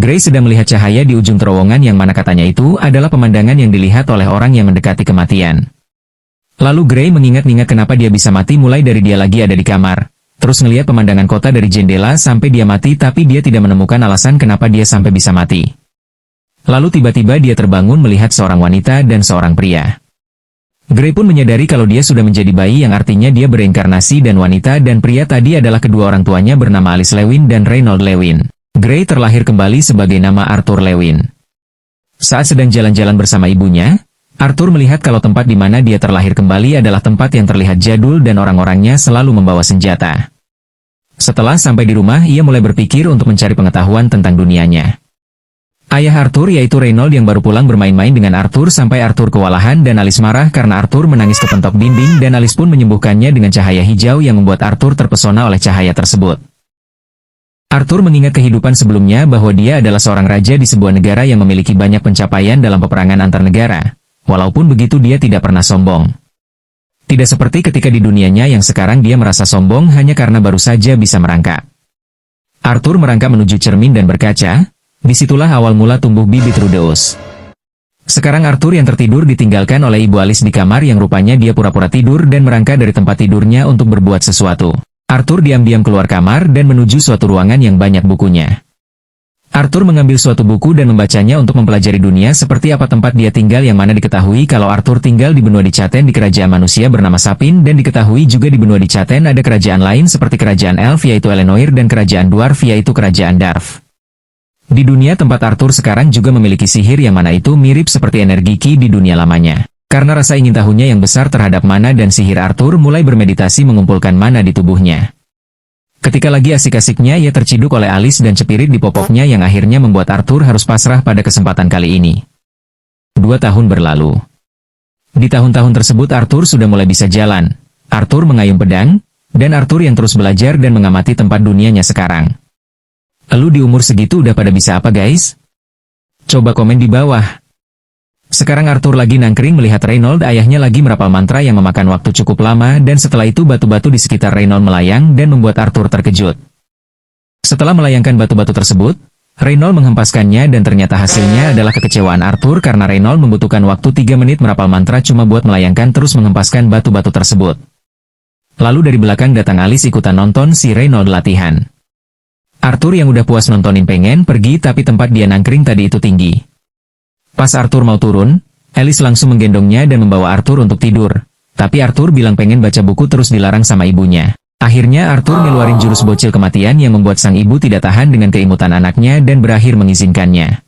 Gray sedang melihat cahaya di ujung terowongan yang mana katanya itu adalah pemandangan yang dilihat oleh orang yang mendekati kematian. Lalu Gray mengingat-ingat kenapa dia bisa mati mulai dari dia lagi ada di kamar. Terus ngelihat pemandangan kota dari jendela sampai dia mati tapi dia tidak menemukan alasan kenapa dia sampai bisa mati. Lalu tiba-tiba dia terbangun melihat seorang wanita dan seorang pria. Gray pun menyadari kalau dia sudah menjadi bayi yang artinya dia bereinkarnasi dan wanita dan pria tadi adalah kedua orang tuanya bernama Alice Lewin dan Reynold Lewin. Gray terlahir kembali sebagai nama Arthur Lewin. Saat sedang jalan-jalan bersama ibunya, Arthur melihat kalau tempat di mana dia terlahir kembali adalah tempat yang terlihat jadul dan orang-orangnya selalu membawa senjata. Setelah sampai di rumah, ia mulai berpikir untuk mencari pengetahuan tentang dunianya. Ayah Arthur yaitu Reynold yang baru pulang bermain-main dengan Arthur sampai Arthur kewalahan dan Alice marah karena Arthur menangis ke pentok dinding dan Alice pun menyembuhkannya dengan cahaya hijau yang membuat Arthur terpesona oleh cahaya tersebut. Arthur mengingat kehidupan sebelumnya bahwa dia adalah seorang raja di sebuah negara yang memiliki banyak pencapaian dalam peperangan antar negara. Walaupun begitu dia tidak pernah sombong. Tidak seperti ketika di dunianya yang sekarang dia merasa sombong hanya karena baru saja bisa merangkak. Arthur merangkak menuju cermin dan berkaca. Disitulah awal mula tumbuh bibit Rudeus. Sekarang Arthur yang tertidur ditinggalkan oleh Ibu Alice di kamar yang rupanya dia pura-pura tidur dan merangkak dari tempat tidurnya untuk berbuat sesuatu. Arthur diam-diam keluar kamar dan menuju suatu ruangan yang banyak bukunya. Arthur mengambil suatu buku dan membacanya untuk mempelajari dunia seperti apa tempat dia tinggal yang mana diketahui kalau Arthur tinggal di benua Dicaten di kerajaan manusia bernama Sapin dan diketahui juga di benua Dicaten ada kerajaan lain seperti kerajaan Elf yaitu Elenoir dan kerajaan Dwarf yaitu kerajaan Darf. Di dunia tempat Arthur sekarang juga memiliki sihir yang mana itu mirip seperti energi Ki di dunia lamanya. Karena rasa ingin tahunya yang besar terhadap mana dan sihir Arthur mulai bermeditasi mengumpulkan mana di tubuhnya. Ketika lagi asik-asiknya ia terciduk oleh Alice dan cepirit di popoknya yang akhirnya membuat Arthur harus pasrah pada kesempatan kali ini. 2 tahun berlalu. Di tahun-tahun tersebut Arthur sudah mulai bisa jalan. Arthur mengayun pedang, dan Arthur yang terus belajar dan mengamati tempat dunianya sekarang. Lalu di umur segitu udah pada bisa apa guys? Coba komen di bawah. Sekarang Arthur lagi nangkring melihat Reynold ayahnya lagi merapal mantra yang memakan waktu cukup lama dan setelah itu batu-batu di sekitar Reynold melayang dan membuat Arthur terkejut. Setelah melayangkan batu-batu tersebut, Reynold menghempaskannya dan ternyata hasilnya adalah kekecewaan Arthur karena Reynold membutuhkan waktu 3 menit merapal mantra cuma buat melayangkan terus menghempaskan batu-batu tersebut. Lalu dari belakang datang Alice ikutan nonton si Reynold latihan. Arthur yang udah puas nontonin pengen pergi tapi tempat dia nangkring tadi itu tinggi. Pas Arthur mau turun, Alice langsung menggendongnya dan membawa Arthur untuk tidur. Tapi Arthur bilang pengen baca buku terus dilarang sama ibunya. Akhirnya Arthur ngeluarin jurus bocil kematian yang membuat sang ibu tidak tahan dengan keimutan anaknya dan berakhir mengizinkannya.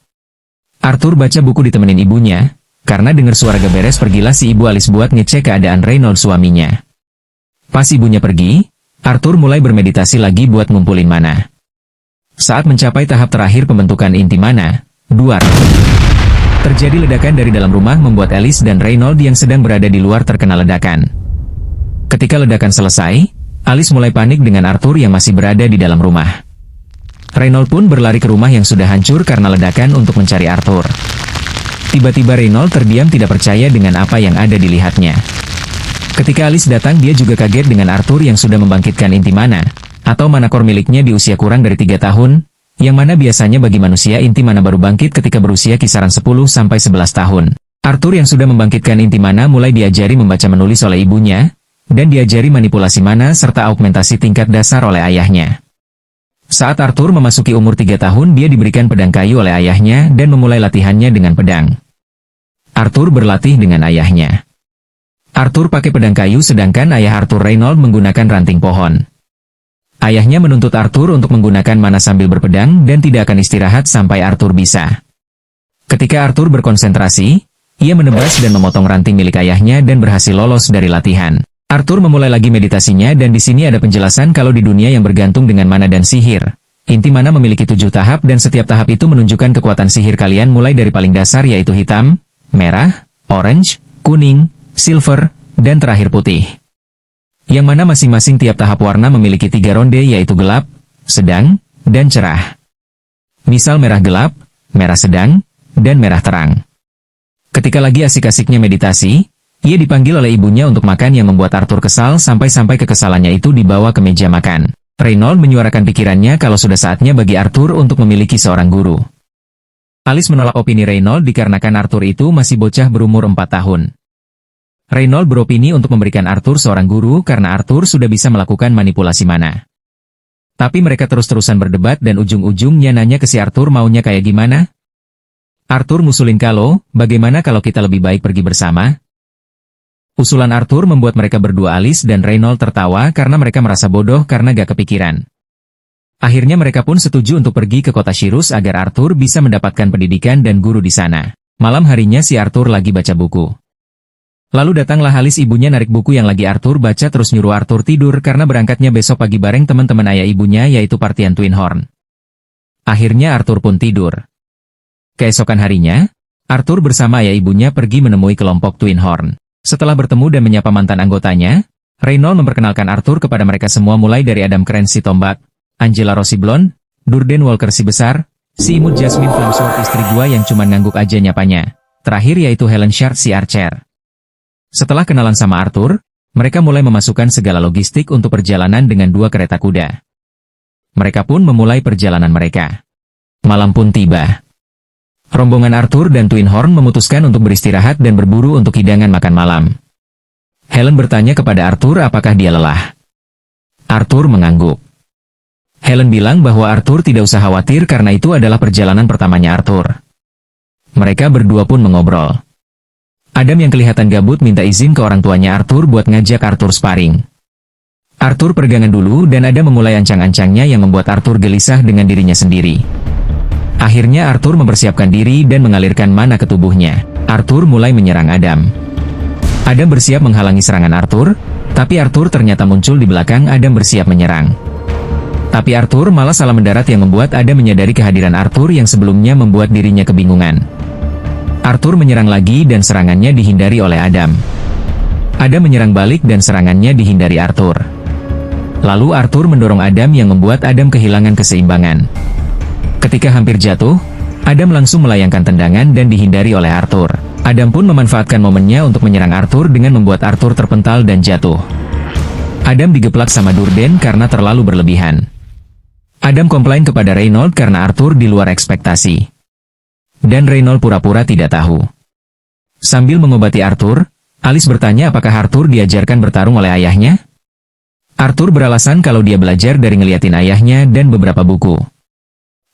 Arthur baca buku ditemenin ibunya, karena dengar suara beres pergilah si ibu Alice buat ngecek keadaan Reynold suaminya. Pas ibunya pergi, Arthur mulai bermeditasi lagi buat ngumpulin mana. Saat mencapai tahap terakhir pembentukan inti mana, duar. Terjadi ledakan dari dalam rumah membuat Alice dan Reynold yang sedang berada di luar terkena ledakan. Ketika ledakan selesai, Alice mulai panik dengan Arthur yang masih berada di dalam rumah. Reynold pun berlari ke rumah yang sudah hancur karena ledakan untuk mencari Arthur. Tiba-tiba Reynold terdiam tidak percaya dengan apa yang ada dilihatnya. Ketika Alice datang dia juga kaget dengan Arthur yang sudah membangkitkan inti mana, atau mana core miliknya di usia kurang dari 3 tahun, yang mana biasanya bagi manusia inti mana baru bangkit ketika berusia kisaran 10-11 tahun. Arthur yang sudah membangkitkan inti mana mulai diajari membaca menulis oleh ibunya, dan diajari manipulasi mana serta augmentasi tingkat dasar oleh ayahnya. Saat Arthur memasuki umur 3 tahun dia diberikan pedang kayu oleh ayahnya dan memulai latihannya dengan pedang. Arthur berlatih dengan ayahnya. Arthur pakai pedang kayu sedangkan ayah Arthur Reynold menggunakan ranting pohon. Ayahnya menuntut Arthur untuk menggunakan mana sambil berpedang dan tidak akan istirahat sampai Arthur bisa. Ketika Arthur berkonsentrasi, ia menebas dan memotong ranting milik ayahnya dan berhasil lolos dari latihan. Arthur memulai lagi meditasinya dan di sini ada penjelasan kalau di dunia yang bergantung dengan mana dan sihir. Inti mana memiliki 7 tahap dan setiap tahap itu menunjukkan kekuatan sihir kalian mulai dari paling dasar yaitu hitam, merah, orange, kuning, silver, dan terakhir putih. Yang mana masing-masing tiap tahap warna memiliki 3 ronde yaitu gelap, sedang, dan cerah. Misal merah gelap, merah sedang, dan merah terang. Ketika lagi asik-asiknya meditasi, ia dipanggil oleh ibunya untuk makan yang membuat Arthur kesal sampai kekesalannya itu dibawa ke meja makan. Reynold menyuarakan pikirannya kalau sudah saatnya bagi Arthur untuk memiliki seorang guru. Alice menolak opini Reynold dikarenakan Arthur itu masih bocah berumur 4 tahun. Reynold beropini untuk memberikan Arthur seorang guru karena Arthur sudah bisa melakukan manipulasi mana. Tapi mereka terus-terusan berdebat dan ujung-ujungnya nanya ke si Arthur maunya kayak gimana? Arthur ngusulin bagaimana kalau kita lebih baik pergi bersama? Usulan Arthur membuat mereka berdua Alice dan Reynold tertawa karena mereka merasa bodoh karena gak kepikiran. Akhirnya mereka pun setuju untuk pergi ke kota Shirus agar Arthur bisa mendapatkan pendidikan dan guru di sana. Malam harinya si Arthur lagi baca buku. Lalu datanglah Alice, ibunya narik buku yang lagi Arthur baca terus nyuruh Arthur tidur karena berangkatnya besok pagi bareng teman-teman ayah ibunya yaitu partian Twinhorn. Akhirnya Arthur pun tidur. Keesokan harinya, Arthur bersama ayah ibunya pergi menemui kelompok Twinhorn. Setelah bertemu dan menyapa mantan anggotanya, Reynold memperkenalkan Arthur kepada mereka semua mulai dari Adam Crane si tombak, Angela Rossi blond, Durden Walker si besar, si imut Jasmine Flamesworth istri gua yang cuma ngangguk aja nyapanya. Terakhir yaitu Helen Shard si archer. Setelah kenalan sama Arthur, mereka mulai memasukkan segala logistik untuk perjalanan dengan 2 kereta kuda. Mereka pun memulai perjalanan mereka. Malam pun tiba. Rombongan Arthur dan Twinhorn memutuskan untuk beristirahat dan berburu untuk hidangan makan malam. Helen bertanya kepada Arthur apakah dia lelah. Arthur mengangguk. Helen bilang bahwa Arthur tidak usah khawatir karena itu adalah perjalanan pertamanya Arthur. Mereka berdua pun mengobrol. Adam yang kelihatan gabut minta izin ke orang tuanya Arthur buat ngajak Arthur sparring. Arthur pergangan dulu dan Adam memulai ancang-ancangnya yang membuat Arthur gelisah dengan dirinya sendiri. Akhirnya Arthur mempersiapkan diri dan mengalirkan mana ke tubuhnya. Arthur mulai menyerang Adam. Adam bersiap menghalangi serangan Arthur, tapi Arthur ternyata muncul di belakang Adam bersiap menyerang. Tapi Arthur malah salah mendarat yang membuat Adam menyadari kehadiran Arthur yang sebelumnya membuat dirinya kebingungan. Arthur menyerang lagi dan serangannya dihindari oleh Adam. Adam menyerang balik dan serangannya dihindari Arthur. Lalu Arthur mendorong Adam yang membuat Adam kehilangan keseimbangan. Ketika hampir jatuh, Adam langsung melayangkan tendangan dan dihindari oleh Arthur. Adam pun memanfaatkan momennya untuk menyerang Arthur dengan membuat Arthur terpental dan jatuh. Adam digeplak sama Durden karena terlalu berlebihan. Adam komplain kepada Reynold karena Arthur di luar ekspektasi. Dan Reynold pura-pura tidak tahu. Sambil mengobati Arthur, Alice bertanya apakah Arthur diajarkan bertarung oleh ayahnya? Arthur beralasan kalau dia belajar dari ngeliatin ayahnya dan beberapa buku.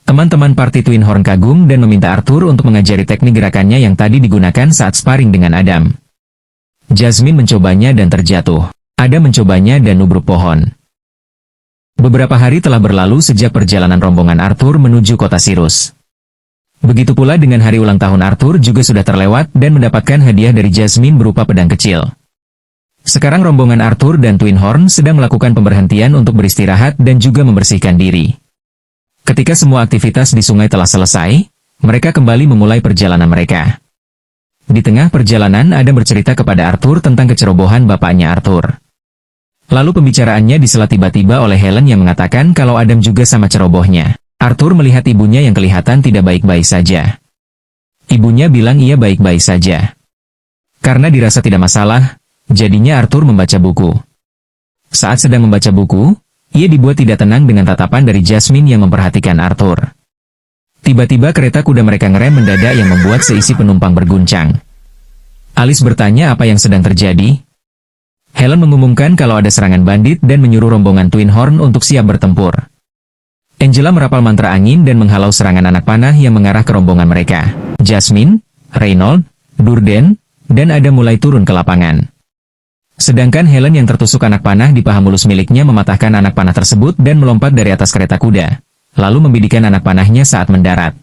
Teman-teman party Twinhorn kagum dan meminta Arthur untuk mengajari teknik gerakannya yang tadi digunakan saat sparring dengan Adam. Jasmine mencobanya dan terjatuh. Adam mencobanya dan nubruk pohon. Beberapa hari telah berlalu sejak perjalanan rombongan Arthur menuju kota Shirus. Begitu pula dengan hari ulang tahun Arthur juga sudah terlewat dan mendapatkan hadiah dari Jasmine berupa pedang kecil. Sekarang rombongan Arthur dan Twinhorn sedang melakukan pemberhentian untuk beristirahat dan juga membersihkan diri. Ketika semua aktivitas di sungai telah selesai, mereka kembali memulai perjalanan mereka. Di tengah perjalanan Adam bercerita kepada Arthur tentang kecerobohan bapaknya Arthur. Lalu pembicaraannya disela tiba-tiba oleh Helen yang mengatakan kalau Adam juga sama cerobohnya. Arthur melihat ibunya yang kelihatan tidak baik-baik saja. Ibunya bilang ia baik-baik saja. Karena dirasa tidak masalah, jadinya Arthur membaca buku. Saat sedang membaca buku, ia dibuat tidak tenang dengan tatapan dari Jasmine yang memperhatikan Arthur. Tiba-tiba kereta kuda mereka ngerem mendadak yang membuat seisi penumpang berguncang. Alice bertanya apa yang sedang terjadi. Helen mengumumkan kalau ada serangan bandit dan menyuruh rombongan Twinhorn untuk siap bertempur. Angela merapal mantra angin dan menghalau serangan anak panah yang mengarah ke rombongan mereka. Jasmine, Reynold, Durden, dan Adam mulai turun ke lapangan. Sedangkan Helen yang tertusuk anak panah di paha mulus miliknya mematahkan anak panah tersebut dan melompat dari atas kereta kuda, lalu membidikan anak panahnya saat mendarat.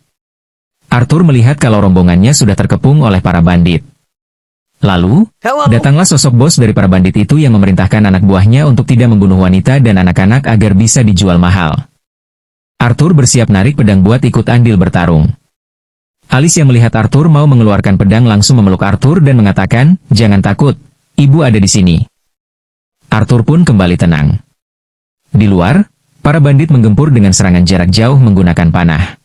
Arthur melihat kalau rombongannya sudah terkepung oleh para bandit. Lalu, datanglah sosok bos dari para bandit itu yang memerintahkan anak buahnya untuk tidak membunuh wanita dan anak-anak agar bisa dijual mahal. Arthur bersiap narik pedang buat ikut andil bertarung. Alice yang melihat Arthur mau mengeluarkan pedang langsung memeluk Arthur dan mengatakan, "Jangan takut, ibu ada di sini." Arthur pun kembali tenang. Di luar, para bandit menggempur dengan serangan jarak jauh menggunakan panah.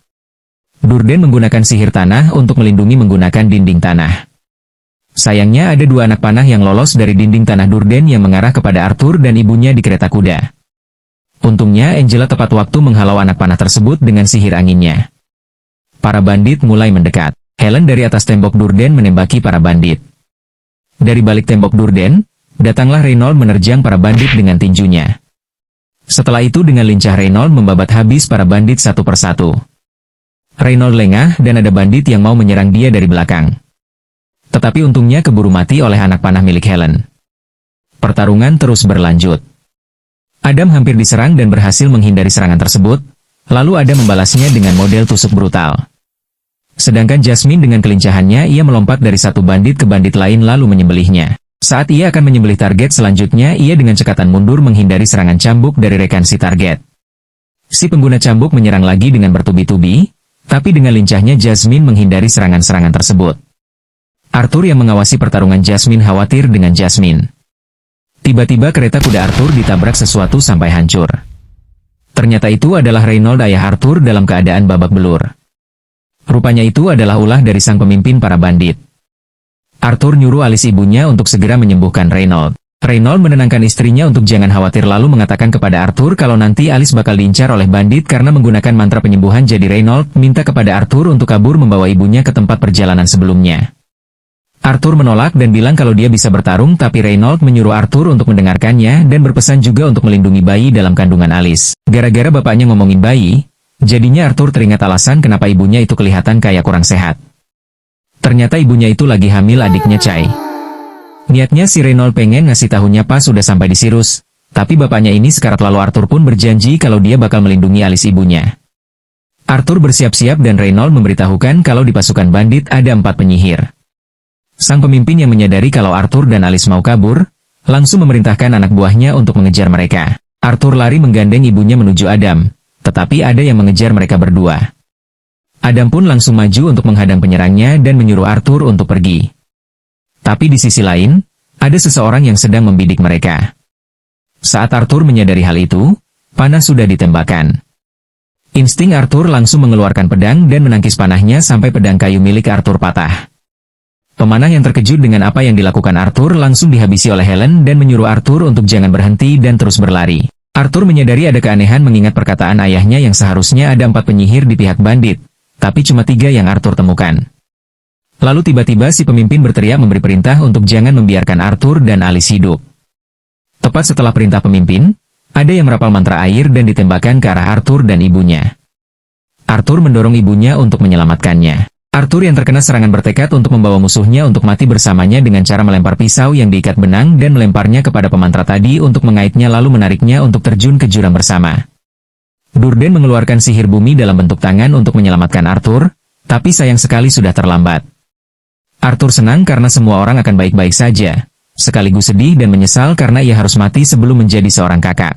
Durden menggunakan sihir tanah untuk melindungi menggunakan dinding tanah. Sayangnya ada 2 anak panah yang lolos dari dinding tanah Durden yang mengarah kepada Arthur dan ibunya di kereta kuda. Untungnya Angela tepat waktu menghalau anak panah tersebut dengan sihir anginnya. Para bandit mulai mendekat. Helen dari atas tembok Durden menembaki para bandit. Dari balik tembok Durden, datanglah Reynold menerjang para bandit dengan tinjunya. Setelah itu dengan lincah Reynold membabat habis para bandit satu persatu. Reynold lengah dan ada bandit yang mau menyerang dia dari belakang. Tetapi untungnya keburu mati oleh anak panah milik Helen. Pertarungan terus berlanjut. Adam hampir diserang dan berhasil menghindari serangan tersebut, lalu Adam membalasnya dengan model tusuk brutal. Sedangkan Jasmine dengan kelincahannya ia melompat dari satu bandit ke bandit lain lalu menyembelihnya. Saat ia akan menyembelih target selanjutnya ia dengan cekatan mundur menghindari serangan cambuk dari rekan si target. Si pengguna cambuk menyerang lagi dengan bertubi-tubi, tapi dengan lincahnya Jasmine menghindari serangan-serangan tersebut. Arthur yang mengawasi pertarungan Jasmine khawatir dengan Jasmine. Tiba-tiba kereta kuda Arthur ditabrak sesuatu sampai hancur. Ternyata itu adalah Reynold ayah Arthur dalam keadaan babak belur. Rupanya itu adalah ulah dari sang pemimpin para bandit. Arthur nyuruh alis ibunya untuk segera menyembuhkan Reynold. Reynold menenangkan istrinya untuk jangan khawatir lalu mengatakan kepada Arthur kalau nanti Alice bakal diincar oleh bandit karena menggunakan mantra penyembuhan jadi Reynold minta kepada Arthur untuk kabur membawa ibunya ke tempat perjalanan sebelumnya. Arthur menolak dan bilang kalau dia bisa bertarung tapi Reynold menyuruh Arthur untuk mendengarkannya dan berpesan juga untuk melindungi bayi dalam kandungan Alice. Gara-gara bapaknya ngomongin bayi, jadinya Arthur teringat alasan kenapa ibunya itu kelihatan kayak kurang sehat. Ternyata ibunya itu lagi hamil adiknya Chai. Niatnya si Reynold pengen ngasih tahunya pas sudah sampai di Sirus, tapi bapaknya ini sekarat lalu Arthur pun berjanji kalau dia bakal melindungi Alice ibunya. Arthur bersiap-siap dan Reynold memberitahukan kalau di pasukan bandit ada 4 penyihir. Sang pemimpin yang menyadari kalau Arthur dan Alice mau kabur, langsung memerintahkan anak buahnya untuk mengejar mereka. Arthur lari menggandeng ibunya menuju Adam, tetapi ada yang mengejar mereka berdua. Adam pun langsung maju untuk menghadang penyerangnya dan menyuruh Arthur untuk pergi. Tapi di sisi lain, ada seseorang yang sedang membidik mereka. Saat Arthur menyadari hal itu, panah sudah ditembakkan. Insting Arthur langsung mengeluarkan pedang dan menangkis panahnya sampai pedang kayu milik Arthur patah. Pemanah yang terkejut dengan apa yang dilakukan Arthur langsung dihabisi oleh Helen dan menyuruh Arthur untuk jangan berhenti dan terus berlari. Arthur menyadari ada keanehan mengingat perkataan ayahnya yang seharusnya ada 4 penyihir di pihak bandit, tapi cuma 3 yang Arthur temukan. Lalu tiba-tiba si pemimpin berteriak memberi perintah untuk jangan membiarkan Arthur dan Alice hidup. Tepat setelah perintah pemimpin, ada yang merapal mantra air dan ditembakkan ke arah Arthur dan ibunya. Arthur mendorong ibunya untuk menyelamatkannya. Arthur yang terkena serangan bertekad untuk membawa musuhnya untuk mati bersamanya dengan cara melempar pisau yang diikat benang dan melemparnya kepada pemantra tadi untuk mengaitnya lalu menariknya untuk terjun ke jurang bersama. Durden mengeluarkan sihir bumi dalam bentuk tangan untuk menyelamatkan Arthur, tapi sayang sekali sudah terlambat. Arthur senang karena semua orang akan baik-baik saja, sekaligus sedih dan menyesal karena ia harus mati sebelum menjadi seorang kakak.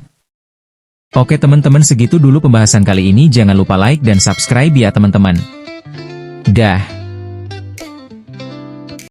Oke teman-teman, segitu dulu pembahasan kali ini, jangan lupa like dan subscribe ya teman-teman. Dah.